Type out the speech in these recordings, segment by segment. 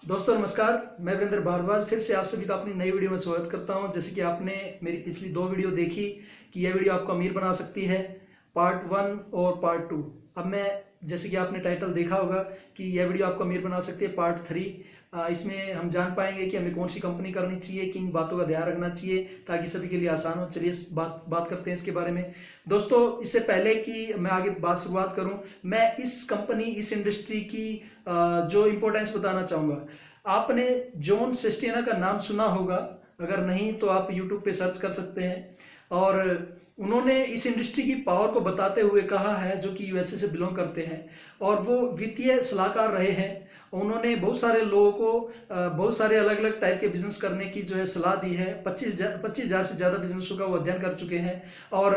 दोस्तों नमस्कार, मैं वीरेंद्र भारद्वाज फिर से आप सभी का अपनी नई वीडियो में स्वागत करता हूं। जैसे कि आपने मेरी पिछली 2 वीडियो देखी कि यह वीडियो आपको अमीर बना सकती है, पार्ट 1 और पार्ट 2। अब मैं जैसे कि आपने टाइटल देखा होगा कि यह वीडियो आपको अमीर बना सकती है पार्ट 3। इसमें हम जान पाएंगे कि हमें कौन सी कंपनी करनी चाहिए, किन बातों का ध्यान रखना चाहिए ताकि सभी के लिए आसान हो। चलिए बात करते हैं इसके बारे में। दोस्तों इससे पहले कि मैं आगे बात शुरुआत करूं, मैं इस इंडस्ट्री की जो इम्पोर्टेंस बताना चाहूँगा। आपने जॉन सेस्टेना का नाम सुना होगा, अगर नहीं तो आप यूट्यूब पे सर्च कर सकते हैं। और उन्होंने इस इंडस्ट्री की पावर को बताते हुए कहा है, जो कि यूएसए से बिलोंग करते हैं और वो वित्तीय सलाहकार रहे हैं। उन्होंने बहुत सारे लोगों को बहुत सारे अलग अलग टाइप के बिजनेस करने की जो है सलाह दी है। 25,000 से ज़्यादा बिजनेसों का वो अध्ययन कर चुके हैं और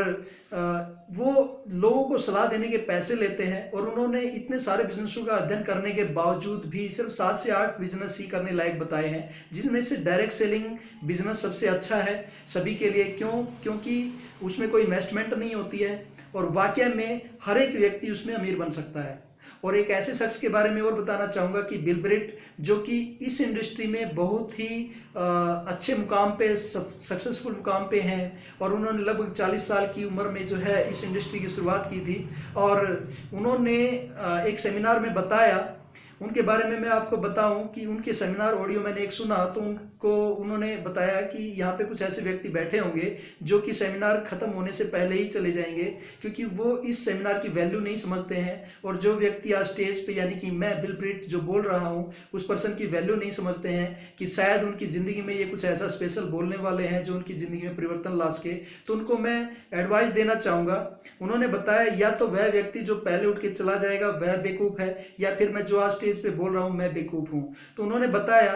वो लोगों को सलाह देने के पैसे लेते हैं। और उन्होंने इतने सारे बिजनेसों का अध्ययन करने के बावजूद भी सिर्फ 7 से 8 बिजनेस ही करने लायक बताए हैं, जिनमें से डायरेक्ट सेलिंग बिजनेस सबसे अच्छा है सभी के लिए। क्योंकि उसमें कोई इन्वेस्टमेंट नहीं होती है और वाकई में हर एक व्यक्ति उसमें अमीर बन सकता है। और एक ऐसे शख्स के बारे में और बताना चाहूँगा कि बिल ब्रेट, जो कि इस इंडस्ट्री में बहुत ही अच्छे मुकाम पे सक्सेसफुल मुकाम पे हैं और उन्होंने लगभग 40 साल की उम्र में जो है इस इंडस्ट्री की शुरुआत की थी। और उन्होंने एक सेमिनार में बताया, उनके बारे में मैं आपको बताऊं कि उनके सेमिनार ऑडियो मैंने एक सुना, तो उन्होंने बताया कि यहाँ पे कुछ ऐसे व्यक्ति बैठे होंगे जो कि सेमिनार ख़त्म होने से पहले ही चले जाएंगे, क्योंकि वो इस सेमिनार की वैल्यू नहीं समझते हैं। और जो व्यक्ति आज स्टेज पे, यानी कि मैं बिल ब्रेट जो बोल रहा हूँ, उस पर्सन की वैल्यू नहीं समझते हैं कि शायद उनकी ज़िंदगी में ये कुछ ऐसा स्पेशल बोलने वाले हैं जो उनकी ज़िंदगी में परिवर्तन ला सके। तो उनको मैं एडवाइस देना चाहूँगा। उन्होंने बताया या तो वह व्यक्ति जो पहले उठ के चला जाएगा वह बेवकूफ़ है, या फिर मैं जो आज स्टेज पे बोल रहा हूँ मैं बेवकूफ़ हूँ। तो उन्होंने बताया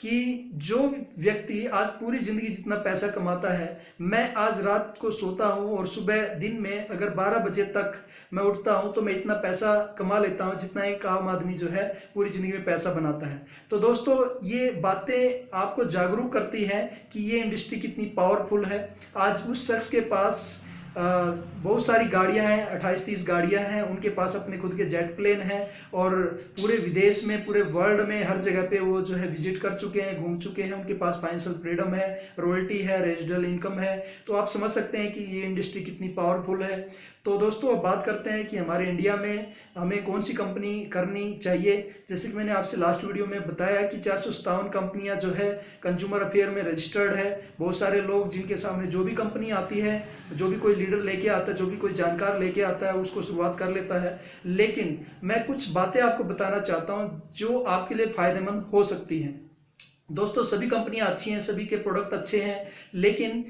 कि जो व्यक्ति आज पूरी ज़िंदगी जितना पैसा कमाता है, मैं आज रात को सोता हूँ और सुबह दिन में अगर 12 बजे तक मैं उठता हूँ तो मैं इतना पैसा कमा लेता हूँ जितना एक आम आदमी जो है पूरी ज़िंदगी में पैसा बनाता है। तो दोस्तों ये बातें आपको जागरूक करती हैं कि ये इंडस्ट्री कितनी पावरफुल है। आज उस शख्स के पास बहुत सारी गाड़ियां हैं, 28-30 गाड़ियां हैं, उनके पास अपने खुद के जेट प्लेन हैं और पूरे विदेश में, पूरे वर्ल्ड में हर जगह पे वो जो है विजिट कर चुके हैं, घूम चुके हैं। उनके पास फाइनेंशियल फ्रीडम है, रॉयल्टी है, रेजिडल इनकम है। तो आप समझ सकते हैं कि ये इंडस्ट्री कितनी पावरफुल है। तो दोस्तों अब बात करते हैं कि हमारे इंडिया में हमें कौन सी कंपनी करनी चाहिए। जैसे कि मैंने आपसे लास्ट वीडियो में बताया कि 457 कंपनियां जो है कंज्यूमर अफेयर में रजिस्टर्ड है। बहुत सारे लोग जिनके सामने जो भी कंपनी आती है, जो भी कोई लीडर लेके आता है, जो भी कोई जानकार लेके आता है, उसको शुरुआत कर लेता है। लेकिन मैं कुछ बातें आपको बताना चाहता हूँ जो आपके लिए फ़ायदेमंद हो सकती हैं। दोस्तों सभी कंपनियां अच्छी हैं, सभी के प्रोडक्ट अच्छे हैं, लेकिन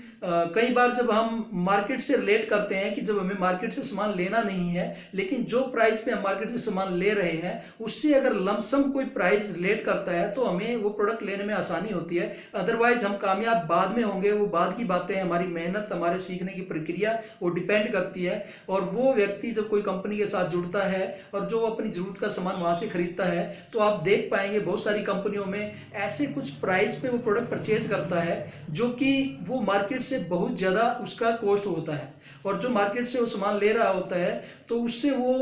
कई बार जब हम मार्केट से रिलेट करते हैं कि जब हमें मार्केट से सामान लेना नहीं है, लेकिन जो प्राइस पे हम मार्केट से सामान ले रहे हैं उससे अगर लमसम कोई प्राइस रिलेट करता है तो हमें वो प्रोडक्ट लेने में आसानी होती है। अदरवाइज हम कामयाब बाद में होंगे, वो बाद की बातें हैं। हमारी मेहनत, हमारे सीखने की प्रक्रिया वो डिपेंड करती है। और वो व्यक्ति जब कोई कंपनी के साथ जुड़ता है और जो अपनी ज़रूरत का सामान वहाँ से खरीदता है, तो आप देख पाएंगे बहुत सारी कंपनियों में ऐसे कुछ प्राइस पे वो प्रोडक्ट परचेज करता है जो कि वो मार्केट से बहुत ज़्यादा उसका कॉस्ट होता है। और जो मार्केट से वो सामान ले रहा होता है तो उससे वो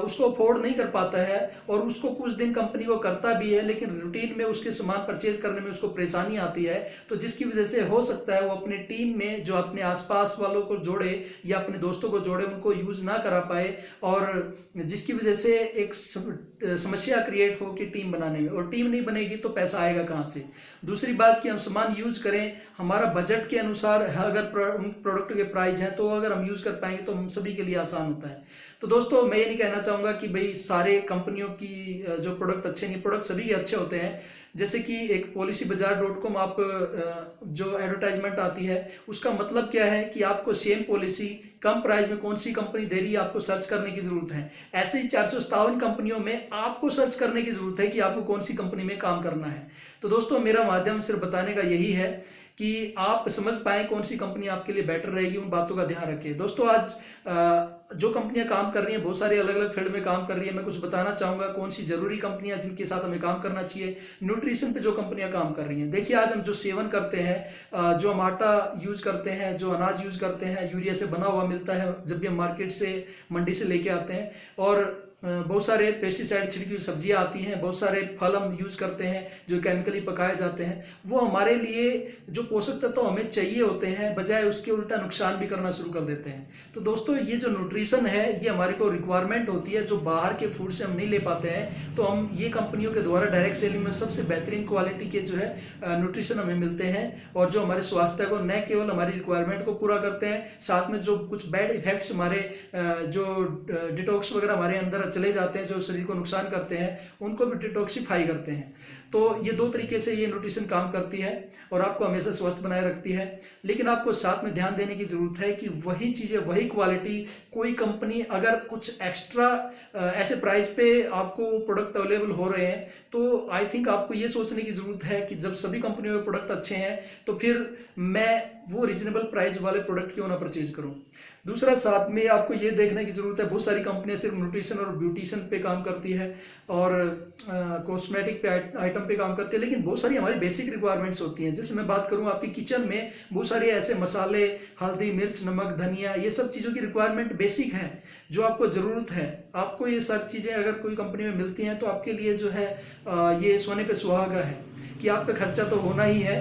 उसको अफोर्ड नहीं कर पाता है और उसको कुछ दिन कंपनी को करता भी है, लेकिन रूटीन में उसके सामान परचेज करने में उसको परेशानी आती है। तो जिसकी वजह से हो सकता है वो अपनी टीम में जो अपने आसपास वालों को जोड़े या अपने दोस्तों को जोड़े, उनको यूज़ ना करा पाए, और जिसकी वजह से एक समस्या क्रिएट हो कि टीम बनाने में, और टीम नहीं बनेगी तो पैसा आएगा कहाँ से। दूसरी बात कि हम सामान यूज करें हमारा बजट के अनुसार, अगर प्रोडक्ट के प्राइस हैं तो अगर हम यूज कर पाएंगे तो हम सभी के लिए आसान होता है। तो दोस्तों मैं ये नहीं कहना चाहूँगा कि भाई सारे कंपनियों की जो प्रोडक्ट अच्छे नहीं, प्रोडक्ट सभी के अच्छे होते हैं। जैसे कि एक policybazaar.com आप जो एडवर्टाइजमेंट आती है उसका मतलब क्या है कि आपको सेम पॉलिसी कम प्राइस में कौन सी कंपनी दे रही है आपको सर्च करने की जरूरत है। ऐसे ही 457 कंपनियों में आपको सर्च करने की जरूरत है कि आपको कौन सी कंपनी में काम करना है। तो दोस्तों मेरा माध्यम सिर्फ बताने का यही है कि आप समझ पाएँ कौन सी कंपनी आपके लिए बेटर रहेगी, उन बातों का ध्यान रखें। दोस्तों आज जो कंपनियां काम कर रही हैं, बहुत सारी अलग अलग फील्ड में काम कर रही है। मैं कुछ बताना चाहूँगा कौन सी ज़रूरी कंपनियां जिनके साथ हमें काम करना चाहिए। न्यूट्रिशन पे जो कंपनियां काम कर रही हैं, देखिए आज हम जो सेवन करते हैं, जो हम आटा यूज करते हैं, जो अनाज यूज करते हैं, यूरिया से बना हुआ मिलता है जब भी हम मार्केट से, मंडी से लेके आते हैं। और बहुत सारे पेस्टिसाइड छिड़की हुई सब्जियां आती हैं, बहुत सारे फल हम यूज करते हैं जो केमिकली पकाए जाते हैं, वो हमारे लिए जो पोषक तत्व हमें चाहिए होते हैं बजाय उसके उल्टा नुकसान भी करना शुरू कर देते हैं। तो दोस्तों ये जो न्यूट्रिशन है ये हमारे को रिक्वायरमेंट होती है जो बाहर के फूड से हम नहीं ले पाते हैं, तो हम ये कंपनियों के द्वारा डायरेक्ट सेलिंग में सबसे बेहतरीन क्वालिटी के जो है न्यूट्रिशन हमें मिलते हैं और जो हमारे स्वास्थ्य को न केवल हमारी रिक्वायरमेंट को पूरा करते हैं, साथ में जो कुछ बैड इफेक्ट्स हमारे जो डिटॉक्स वगैरह हमारे अंदर चले जाते हैं जो शरीर को नुकसान करते हैं उनको भी डिटॉक्सिफाई करते हैं। तो ये दो तरीके से ये न्यूट्रिशन काम करती है और आपको हमेशा स्वस्थ बनाए रखती है। लेकिन आपको साथ में ध्यान देने की ज़रूरत है कि वही चीज़ें वही क्वालिटी कोई कंपनी अगर कुछ एक्स्ट्रा ऐसे प्राइस पे आपको प्रोडक्ट अवेलेबल हो रहे हैं तो आई थिंक आपको ये सोचने की ज़रूरत है कि जब सभी कंपनियों के प्रोडक्ट अच्छे हैं तो फिर मैं वो रीजनेबल प्राइस वाले प्रोडक्ट क्यों ना परचेज करूं। दूसरा साथ में आपको ये देखने की ज़रूरत है बहुत सारी कंपनियां सिर्फ न्यूट्रिशन और ब्यूटिशन पे काम करती है और कॉस्मेटिक पे आइटम पे काम करती है, लेकिन बहुत सारी हमारी बेसिक रिक्वायरमेंट्स होती हैं। जैसे मैं बात करूं आपकी किचन में बहुत सारे ऐसे मसाले, हल्दी, मिर्च, नमक, धनिया, ये सब चीज़ों की रिक्वायरमेंट बेसिक है जो आपको ज़रूरत है। आपको ये सारी चीज़ें अगर कोई कंपनी में मिलती हैं तो आपके लिए जो है ये सोने पे सुहागा है कि आपका खर्चा तो होना ही है,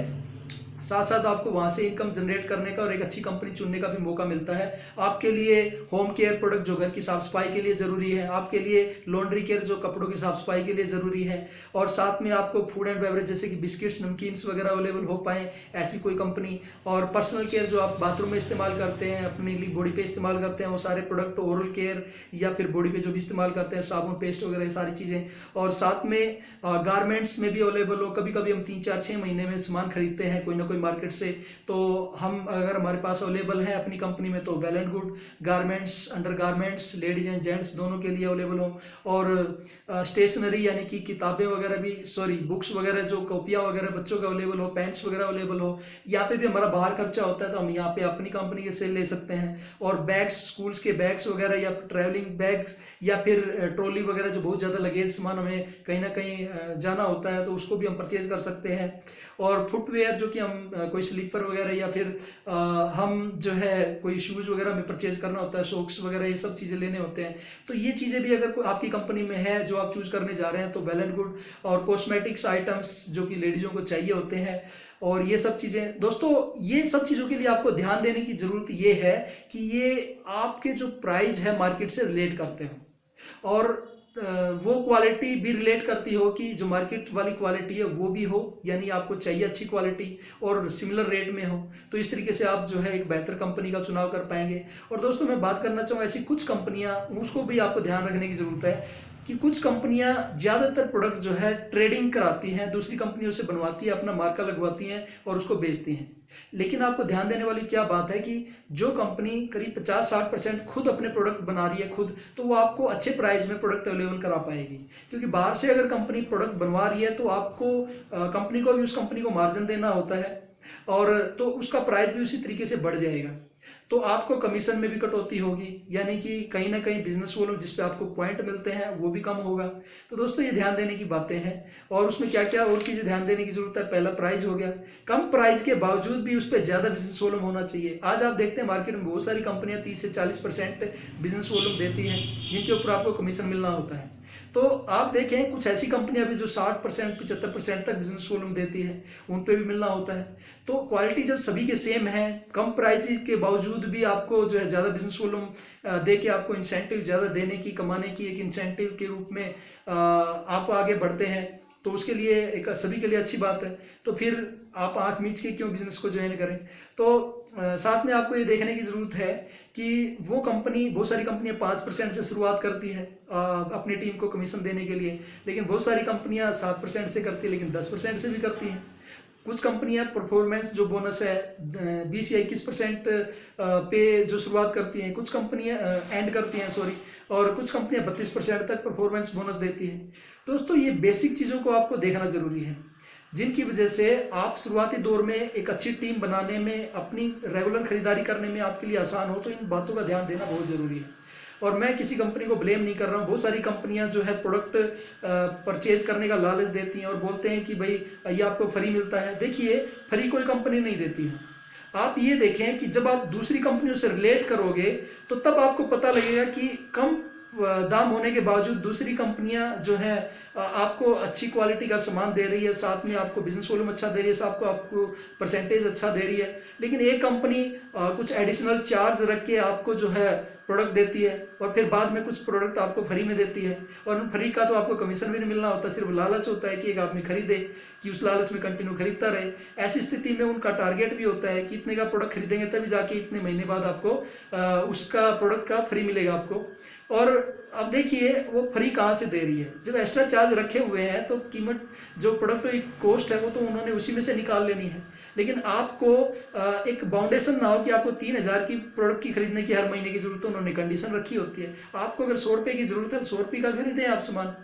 साथ साथ आपको वहाँ से इनकम जनरेट करने का और एक अच्छी कंपनी चुनने का भी मौका मिलता है। आपके लिए होम केयर प्रोडक्ट जो घर की साफ सफाई के लिए ज़रूरी है, आपके लिए लॉन्ड्री केयर जो कपड़ों की साफ सफाई के लिए ज़रूरी है, और साथ में आपको फूड एंड बेवरेज जैसे कि बिस्किट्स, नमकीन्स वगैरह अवेलेबल हो पाएँ ऐसी कोई कंपनी, और पर्सनल केयर जो आप बाथरूम में इस्तेमाल करते हैं, अपने लिए बॉडी पे इस्तेमाल करते हैं वो सारे प्रोडक्ट, ओरल केयर या फिर बॉडी पे जो भी इस्तेमाल करते हैं साबुन, पेस्ट वगैरह ये सारी चीज़ें, और साथ में गारमेंट्स में भी अवेलेबल हो। कभी कभी हम 3-4-6 महीने में सामान खरीदते हैं कोई ना कोई मार्केट से, तो हम अगर हमारे पास अवेलेबल है अपनी कंपनी में तो well and good. Garments, under garments ladies and gents दोनों के लिए अवेलेबल हो, और स्टेशनरी यानी कि किताबें वगैरह भी, सॉरी बुक्स वगैरह जो कॉपियाँ वगैरह बच्चों का अवेलेबल हो, पेन्स वगैरह अवेलेबल हो। यहाँ पे भी हमारा बाहर खर्चा होता है तो हम यहाँ पे अपनी कंपनी के से ले सकते हैं। और बैग्स, स्कूल्स के बैग्स वगैरह या ट्रैवलिंग बैग्स या फिर ट्रॉली वगैरह जो बहुत ज़्यादा लगेज सामान हमें कहीं ना कहीं जाना होता है तो उसको भी हम परचेज कर सकते हैं। और फुटवेयर जो कि हम कोई स्लीपर वगैरह या फिर हम जो है कोई शूज़ वगैरह में परचेज करना होता है, सॉक्स वगैरह ये सब चीज़ें लेने होते हैं, तो ये चीज़ें भी अगर कोई आपकी कंपनी में है जो आप चूज़ करने जा रहे हैं तो वेल एंड गुड। और कॉस्मेटिक्स आइटम्स जो कि लेडीज़ों को चाहिए होते हैं, और ये सब चीज़ें दोस्तों, ये सब चीज़ों के लिए आपको ध्यान देने की ज़रूरत ये है कि ये आपके जो प्राइस है मार्केट से रिलेट करते हो, और वो क्वालिटी भी रिलेट करती हो कि जो मार्केट वाली क्वालिटी है वो भी हो, यानी आपको चाहिए अच्छी क्वालिटी और सिमिलर रेट में हो, तो इस तरीके से आप जो है एक बेहतर कंपनी का चुनाव कर पाएंगे। और दोस्तों मैं बात करना चाहूँगा ऐसी कुछ कंपनियाँ, उसको भी आपको ध्यान रखने की ज़रूरत है कि कुछ कंपनियां ज़्यादातर प्रोडक्ट जो है ट्रेडिंग कराती हैं, दूसरी कंपनियों से बनवाती है, अपना मार्का लगवाती हैं और उसको बेचती हैं। लेकिन आपको ध्यान देने वाली क्या बात है कि जो कंपनी करीब 50-60% खुद अपने प्रोडक्ट बना रही है खुद, तो वो आपको अच्छे प्राइस में प्रोडक्ट अवेलेबल करा पाएगी। क्योंकि बाहर से अगर कंपनी प्रोडक्ट बनवा रही है तो आपको कंपनी को भी उस कंपनी को मार्जिन देना होता है, और तो उसका प्राइस भी उसी तरीके से बढ़ जाएगा, तो आपको कमीशन में भी कटौती होगी, यानी कि कहीं ना कहीं बिजनेस वॉल्यूम जिस पे आपको पॉइंट मिलते हैं वो भी कम होगा। तो दोस्तों ये ध्यान देने की बातें हैं, और उसमें क्या क्या और चीज़ें ध्यान देने की जरूरत है। पहला प्राइस हो गया, कम प्राइस के बावजूद भी उस पर ज़्यादा बिजनेस वॉल्यूम होना चाहिए। आज आप देखते हैं मार्केट में बहुत सारी कंपनियां 30 से 40% बिजनेस वॉल्यूम देती हैं जिनके ऊपर आपको कमीशन मिलना होता है। तो आप देखें कुछ ऐसी कंपनियां भी जो 60% 75% तक बिजनेस वॉल्यूम देती है, उन पे भी मिलना होता है। तो क्वालिटी जब सभी के सेम है, कम प्राइस के बावजूद भी आपको जो है ज़्यादा बिजनेस वॉल्यूम दे के आपको इंसेंटिव ज़्यादा देने की, कमाने की एक इंसेंटिव के रूप में आप आगे बढ़ते हैं, तो उसके लिए एक सभी के लिए अच्छी बात है। तो फिर आप आंख मीच के क्यों बिजनेस को ज्वाइन करें। तो साथ में आपको ये देखने की ज़रूरत है कि वो कंपनी, बहुत सारी कंपनियां 5% से शुरुआत करती है अपनी टीम को कमीशन देने के लिए, लेकिन बहुत सारी कंपनियां 7% से करती है, लेकिन 10% से भी करती हैं। कुछ कंपनियां परफॉर्मेंस जो बोनस है 20 या 21% पे जो शुरुआत करती हैं, कुछ कंपनियां एंड करती हैं, सॉरी, और कुछ कंपनियां 32% तक परफॉर्मेंस बोनस देती हैं। दोस्तों ये बेसिक चीज़ों को आपको देखना ज़रूरी है, जिनकी वजह से आप शुरुआती दौर में एक अच्छी टीम बनाने में, अपनी रेगुलर खरीदारी करने में आपके लिए आसान हो। तो इन बातों का ध्यान देना बहुत ज़रूरी है। और मैं किसी कंपनी को ब्लेम नहीं कर रहा हूँ, बहुत सारी कंपनियां जो है प्रोडक्ट परचेज करने का लालच देती हैं और बोलते हैं कि भाई ये आपको फ्री मिलता है। देखिए फ्री कोई कंपनी नहीं देती है। आप ये देखें कि जब आप दूसरी कंपनियों से रिलेट करोगे तो तब आपको पता लगेगा कि कम दाम होने के बावजूद दूसरी कंपनियां जो है आपको अच्छी क्वालिटी का सामान दे रही है, साथ में आपको बिजनेस वॉल्यूम अच्छा दे रही है, साथ में आपको परसेंटेज अच्छा दे रही है। लेकिन एक कंपनी कुछ एडिशनल चार्ज रख के आपको जो है प्रोडक्ट देती है और फिर बाद में कुछ प्रोडक्ट आपको फ्री में देती है, और फ्री का तो आपको कमीशन भी नहीं मिलना होता, सिर्फ लालच होता है कि एक आदमी खरीदे, कि उस लालच में कंटिन्यू खरीदता रहे। ऐसी स्थिति में उनका टारगेट भी होता है कि इतने का प्रोडक्ट खरीदेंगे तभी जाके इतने महीने बाद आपको उसका प्रोडक्ट का फ्री मिलेगा आपको। और अब देखिए वो फ्री कहाँ से दे रही है, जब एक्स्ट्रा चार्ज रखे हुए हैं तो कीमत जो प्रोडक्ट की कॉस्ट है वो तो उन्होंने उसी में से निकाल लेनी है। लेकिन आपको एक बाउंडेशन ना हो कि आपको 3,000 की प्रोडक्ट की खरीदने की हर महीने की जरूरत है, उन्होंने कंडीशन रखी होती है। आपको अगर 100 रुपये की जरूरत है तो 100 रुपये का खरीदें आप सामान,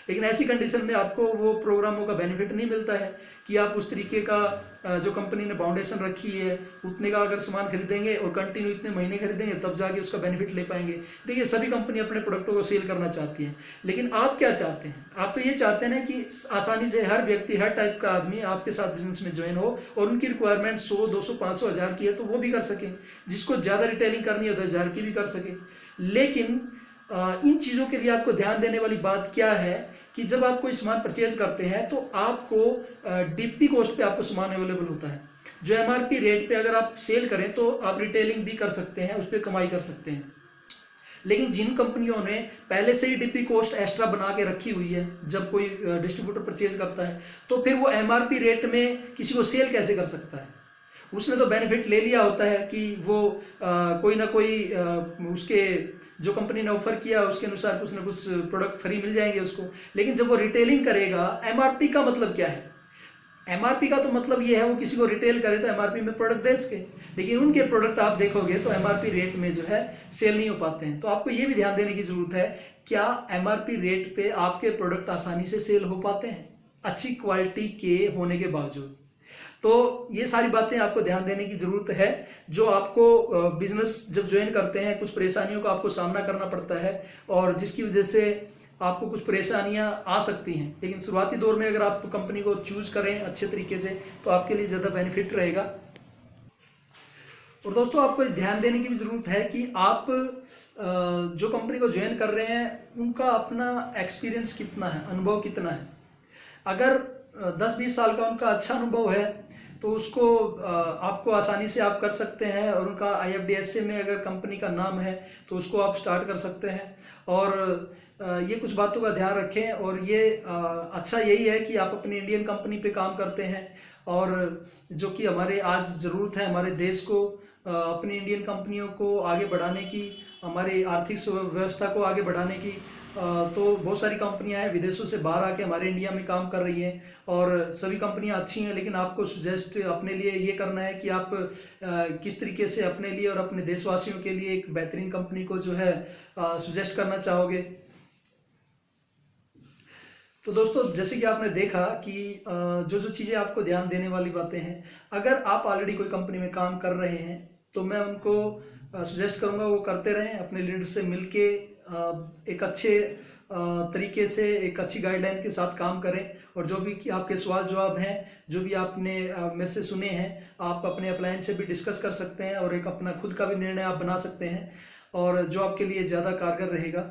लेकिन ऐसी कंडीशन में आपको वो प्रोग्रामों का बेनिफिट नहीं मिलता है कि आप उस तरीके का जो कंपनी ने बाउंडेशन रखी है उतने का अगर सामान खरीदेंगे और कंटिन्यू इतने महीने खरीदेंगे तब जाके उसका बेनिफिट ले पाएंगे। देखिए सभी कंपनी अपने प्रोडक्टों को सेल करना चाहती हैं, लेकिन आप क्या चाहते हैं? आप तो ये चाहते हैं ना कि आसानी से हर व्यक्ति, हर टाइप का आदमी आपके साथ बिजनेस में ज्वाइन हो और उनकी रिक्वायरमेंट 100, 200, 500, 1000 की है तो वो भी कर सकें, जिसको ज़्यादा रिटेलिंग करनी है 10,000 की भी कर सकें। लेकिन इन चीज़ों के लिए आपको ध्यान देने वाली बात क्या है कि जब आप कोई सामान परचेज करते हैं तो आपको डीपी कॉस्ट पे आपको सामान अवेलेबल होता है। जो एमआरपी रेट पे अगर आप सेल करें तो आप रिटेलिंग भी कर सकते हैं, उस पर कमाई कर सकते हैं। लेकिन जिन कंपनियों ने पहले से ही डीपी कॉस्ट एक्स्ट्रा बना के रखी हुई है, जब कोई डिस्ट्रीब्यूटर परचेज करता है तो फिर वो एमआरपी रेट में किसी को सेल कैसे कर सकता है? उसने तो बेनिफिट ले लिया होता है कि वो कोई ना कोई उसके जो कंपनी ने ऑफर किया उसके अनुसार कुछ ना कुछ प्रोडक्ट फ्री मिल जाएंगे उसको। लेकिन जब वो रिटेलिंग करेगा, एमआरपी का मतलब क्या है? एमआरपी का तो मतलब ये है वो किसी को रिटेल करे तो एमआरपी में प्रोडक्ट दे सके, लेकिन उनके प्रोडक्ट आप देखोगे तो एमआरपी रेट में जो है सेल नहीं हो पाते हैं। तो आपको ये भी ध्यान देने की जरूरत है, क्या एमआरपी रेट पे आपके प्रोडक्ट आसानी से सेल हो पाते हैं अच्छी क्वालिटी के होने के बावजूद? तो ये सारी बातें आपको ध्यान देने की ज़रूरत है। जो आपको बिजनेस जब ज्वाइन करते हैं कुछ परेशानियों का आपको सामना करना पड़ता है और जिसकी वजह से आपको कुछ परेशानियां आ सकती हैं, लेकिन शुरुआती दौर में अगर आप कंपनी को चूज करें अच्छे तरीके से तो आपके लिए ज़्यादा बेनिफिट रहेगा। और दोस्तों आपको ध्यान देने की भी ज़रूरत है कि आप जो कंपनी को ज्वाइन कर रहे हैं उनका अपना एक्सपीरियंस कितना है, अनुभव कितना है। अगर 10-20 साल का उनका अच्छा अनुभव है तो उसको आपको आसानी से आप कर सकते हैं, और उनका IFDSA में अगर कंपनी का नाम है तो उसको आप स्टार्ट कर सकते हैं। और ये कुछ बातों का ध्यान रखें, और ये अच्छा यही है कि आप अपनी इंडियन कंपनी पे काम करते हैं, और जो कि हमारे आज ज़रूरत है हमारे देश को अपनी इंडियन कंपनियों को आगे बढ़ाने की, हमारी आर्थिक व्यवस्था को आगे बढ़ाने की। तो बहुत सारी कंपनियां हैं विदेशों से बाहर आके हमारे इंडिया में काम कर रही हैं, और सभी कंपनियां अच्छी हैं, लेकिन आपको सुजेस्ट अपने लिए ये करना है कि आप किस तरीके से अपने लिए और अपने देशवासियों के लिए एक बेहतरीन कंपनी को जो है सुजेस्ट करना चाहोगे। तो दोस्तों जैसे कि आपने देखा कि जो जो चीज़ें आपको ध्यान देने वाली बातें हैं, अगर आप ऑलरेडी कोई कंपनी में काम कर रहे हैं तो मैं उनको सुजेस्ट करूंगा वो करते रहें, अपने लीडर से मिलके एक अच्छे तरीके से एक अच्छी गाइडलाइन के साथ काम करें। और जो भी कि आपके सवाल जवाब हैं, जो भी आपने मेरे से सुने हैं, आप अपने अपलायन से भी डिस्कस कर सकते हैं और एक अपना खुद का भी निर्णय आप बना सकते हैं, और जो आपके लिए ज़्यादा कारगर रहेगा।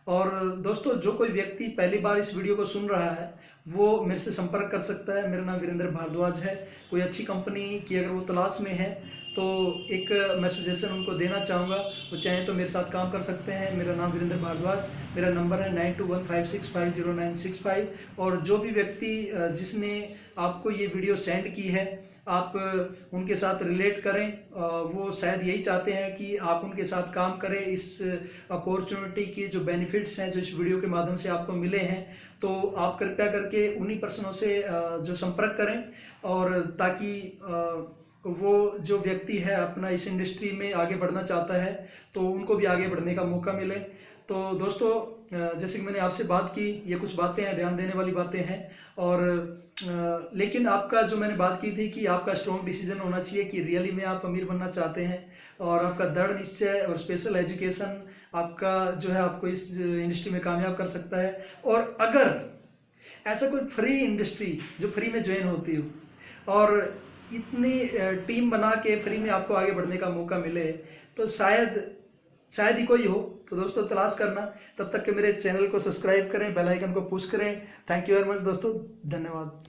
और दोस्तों जो कोई व्यक्ति पहली बार इस वीडियो को सुन रहा है वो मेरे से संपर्क कर सकता है। मेरा नाम वीरेंद्र भारद्वाज है। कोई अच्छी कंपनी की अगर वो तलाश में है तो एक मैं सजेशन उनको देना चाहूँगा, वो चाहें तो मेरे साथ काम कर सकते हैं। मेरा नाम वीरेंद्र भारद्वाज, मेरा नंबर है 9215650965। और जो भी व्यक्ति जिसने आपको ये वीडियो सेंड की है आप उनके साथ रिलेट करें, वो शायद यही चाहते हैं कि आप उनके साथ काम करें। इस अपॉर्चुनिटी के जो बेनिफिट्स हैं जो इस वीडियो के माध्यम से आपको मिले हैं, तो आप कृपया करके उन्हीं पर्सनों से जो संपर्क करें, और ताकि वो जो व्यक्ति है अपना इस इंडस्ट्री में आगे बढ़ना चाहता है तो उनको भी आगे बढ़ने का मौका मिले। तो दोस्तों जैसे कि मैंने आपसे बात की, ये कुछ बातें हैं, ध्यान देने वाली बातें हैं। और लेकिन आपका जो मैंने बात की थी कि आपका स्ट्रॉन्ग डिसीजन होना चाहिए कि रियली में आप अमीर बनना चाहते हैं, और आपका दृढ़ निश्चय और स्पेशल एजुकेशन आपका जो है आपको इस इंडस्ट्री में कामयाब कर सकता है। और अगर ऐसा कोई फ्री इंडस्ट्री जो फ्री में ज्वाइन होती हो और इतनी टीम बना के फ्री में आपको आगे बढ़ने का मौका मिले, तो शायद शायद ही कोई हो, तो दोस्तों तलाश करना। तब तक के मेरे चैनल को सब्सक्राइब करें, बेल आइकन को पुश करें। थैंक यू वेरी मच दोस्तों, धन्यवाद।